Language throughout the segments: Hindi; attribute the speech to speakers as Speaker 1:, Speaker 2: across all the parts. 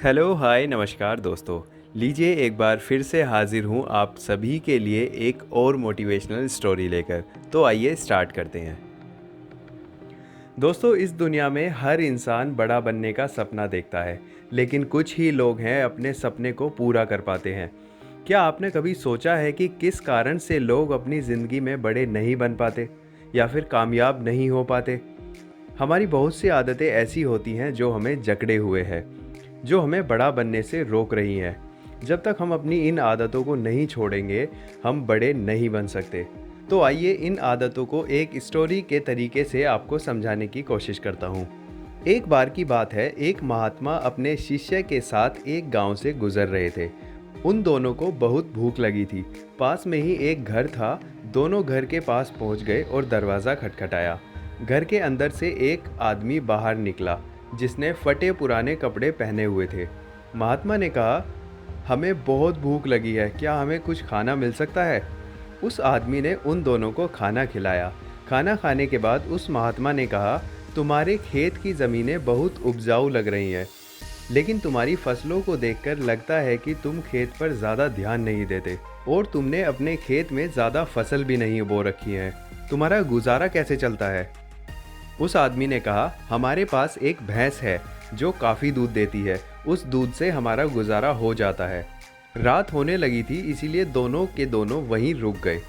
Speaker 1: हेलो हाय नमस्कार दोस्तों। लीजिए एक बार फिर से हाजिर हूँ आप सभी के लिए एक और मोटिवेशनल स्टोरी लेकर। तो आइए स्टार्ट करते हैं। दोस्तों, इस दुनिया में हर इंसान बड़ा बनने का सपना देखता है, लेकिन कुछ ही लोग हैं अपने सपने को पूरा कर पाते हैं। क्या आपने कभी सोचा है कि किस कारण से लोग अपनी ज़िंदगी में बड़े नहीं बन पाते या फिर कामयाब नहीं हो पाते? हमारी बहुत सी आदतें ऐसी होती हैं जो हमें जकड़े हुए हैं, जो हमें बड़ा बनने से रोक रही हैं। जब तक हम अपनी इन आदतों को नहीं छोड़ेंगे, हम बड़े नहीं बन सकते। तो आइए इन आदतों को एक स्टोरी के तरीके से आपको समझाने की कोशिश करता हूँ। एक बार की बात है, एक महात्मा अपने शिष्य के साथ एक गांव से गुजर रहे थे। उन दोनों को बहुत भूख लगी थी। पास में ही एक घर था। दोनों घर के पास पहुंच गए और दरवाज़ा खटखटाया। घर के अंदर से एक आदमी बाहर निकला, जिसने फटे पुराने कपड़े पहने हुए थे। महात्मा ने कहा, हमें बहुत भूख लगी है, क्या हमें कुछ खाना मिल सकता है? उस आदमी ने उन दोनों को खाना खिलाया। खाना खाने के बाद उस महात्मा ने कहा, तुम्हारे खेत की ज़मीनें बहुत उपजाऊ लग रही हैं, लेकिन तुम्हारी फसलों को देखकर लगता है कि तुम खेत पर ज़्यादा ध्यान नहीं देते और तुमने अपने खेत में ज़्यादा फसल भी नहीं बो रखी है। तुम्हारा गुजारा कैसे चलता है? उस आदमी ने कहा, हमारे पास एक भैंस है जो काफ़ी दूध देती है। उस दूध से हमारा गुजारा हो जाता है। रात होने लगी थी, इसीलिए दोनों के दोनों वहीं रुक गए।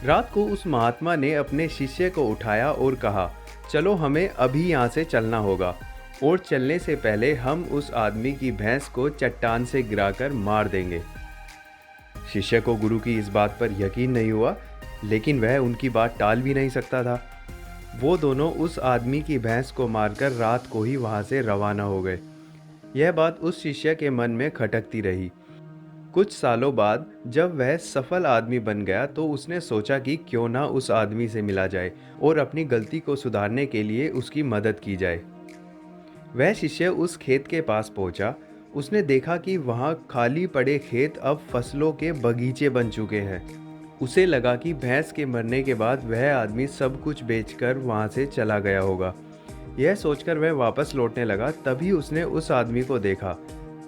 Speaker 1: रात को उस महात्मा ने अपने शिष्य को उठाया और कहा, चलो हमें अभी यहाँ से चलना होगा, और चलने से पहले हम उस आदमी की भैंस को चट्टान से गिराकर मार देंगे। शिष्य को गुरु की इस बात पर यकीन नहीं हुआ, लेकिन वह उनकी बात टाल भी नहीं सकता था। वो दोनों उस आदमी की भैंस को मारकर रात को ही वहां से रवाना हो गए। यह बात उस शिष्य के मन में खटकती रही। कुछ सालों बाद जब वह सफल आदमी बन गया तो उसने सोचा कि क्यों ना उस आदमी से मिला जाए और अपनी गलती को सुधारने के लिए उसकी मदद की जाए। वह शिष्य उस खेत के पास पहुंचा। उसने देखा कि वहां खाली पड़े खेत अब फसलों के बगीचे बन चुके हैं। उसे लगा कि भैंस के मरने के बाद वह आदमी सब कुछ बेचकर वहां से चला गया होगा। यह सोचकर वह वापस लौटने लगा। तभी उसने उस आदमी को देखा।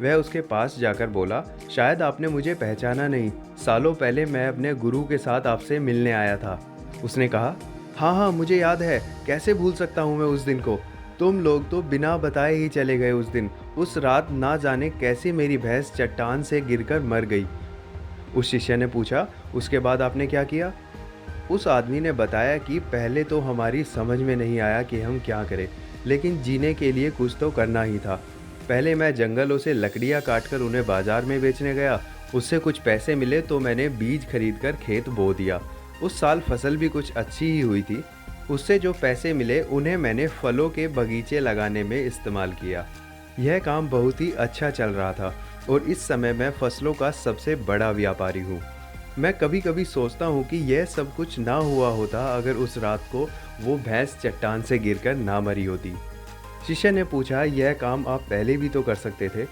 Speaker 1: वह उसके पास जाकर बोला, शायद आपने मुझे पहचाना नहीं। सालों पहले मैं अपने गुरु के साथ आपसे मिलने आया था। उसने कहा, हाँ हाँ मुझे याद है, कैसे भूल सकता हूँ मैं उस दिन को। तुम लोग तो बिना बताए ही चले गए उस दिन। उस रात ना जाने कैसे मेरी भैंस चट्टान से गिरकर मर गई। उस शिष्य ने पूछा, उसके बाद आपने क्या किया? उस आदमी ने बताया कि पहले तो हमारी समझ में नहीं आया कि हम क्या करें, लेकिन जीने के लिए कुछ तो करना ही था। पहले मैं जंगलों से लकड़ियाँ काटकर उन्हें बाजार में बेचने गया। उससे कुछ पैसे मिले तो मैंने बीज खरीदकर खेत बो दिया। उस साल फसल भी कुछ अच्छी ही हुई थी। उससे जो पैसे मिले उन्हें मैंने फलों के बगीचे लगाने में इस्तेमाल किया। यह काम बहुत ही अच्छा चल रहा था और इस समय मैं फसलों का सबसे बड़ा व्यापारी हूँ। मैं कभी कभी सोचता हूँ कि यह सब कुछ ना हुआ होता अगर उस रात को वो भैंस चट्टान से गिरकर ना मरी होती। शिष्य ने पूछा, यह काम आप पहले भी तो कर सकते थे?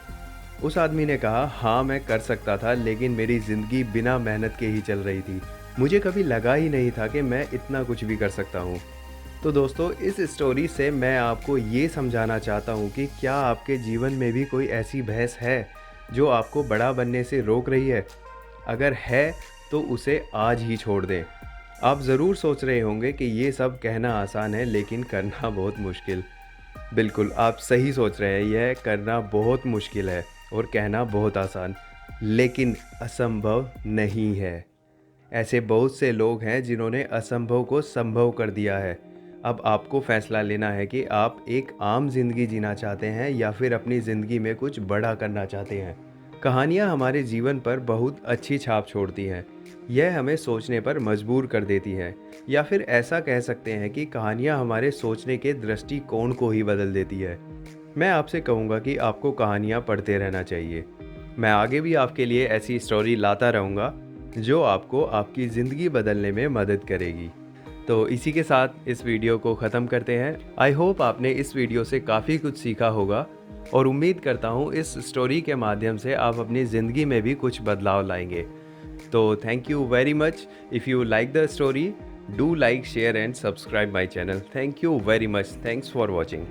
Speaker 1: उस आदमी ने कहा, हाँ मैं कर सकता था, लेकिन मेरी ज़िंदगी बिना मेहनत के ही चल रही थी। मुझे कभी लगा ही नहीं था कि मैं इतना कुछ भी कर सकता हूँ। तो दोस्तों, इस स्टोरी से मैं आपको ये समझाना चाहता हूँ कि क्या आपके जीवन में भी कोई ऐसी भैंस है जो आपको बड़ा बनने से रोक रही है? अगर है तो उसे आज ही छोड़ दें। आप ज़रूर सोच रहे होंगे कि ये सब कहना आसान है लेकिन करना बहुत मुश्किल। बिल्कुल, आप सही सोच रहे हैं, यह करना बहुत मुश्किल है और कहना बहुत आसान, लेकिन असंभव नहीं है। ऐसे बहुत से लोग हैं जिन्होंने असंभव को संभव कर दिया है। अब आपको फैसला लेना है कि आप एक आम जिंदगी जीना चाहते हैं या फिर अपनी ज़िंदगी में कुछ बड़ा करना चाहते हैं। कहानियाँ हमारे जीवन पर बहुत अच्छी छाप छोड़ती हैं। यह हमें सोचने पर मजबूर कर देती हैं, या फिर ऐसा कह सकते हैं कि कहानियाँ हमारे सोचने के दृष्टिकोण को ही बदल देती है। मैं आपसे कहूँगा कि आपको कहानियाँ पढ़ते रहना चाहिए। मैं आगे भी आपके लिए ऐसी स्टोरी लाता रहूँगा जो आपको आपकी ज़िंदगी बदलने में मदद करेगी। तो इसी के साथ इस वीडियो को ख़त्म करते हैं। आई होप आपने इस वीडियो से काफ़ी कुछ सीखा होगा और उम्मीद करता हूँ इस स्टोरी के माध्यम से आप अपनी ज़िंदगी में भी कुछ बदलाव लाएंगे। तो thank you very much. If you like the story, do like, share and subscribe my channel. Thank you very much. Thanks for watching.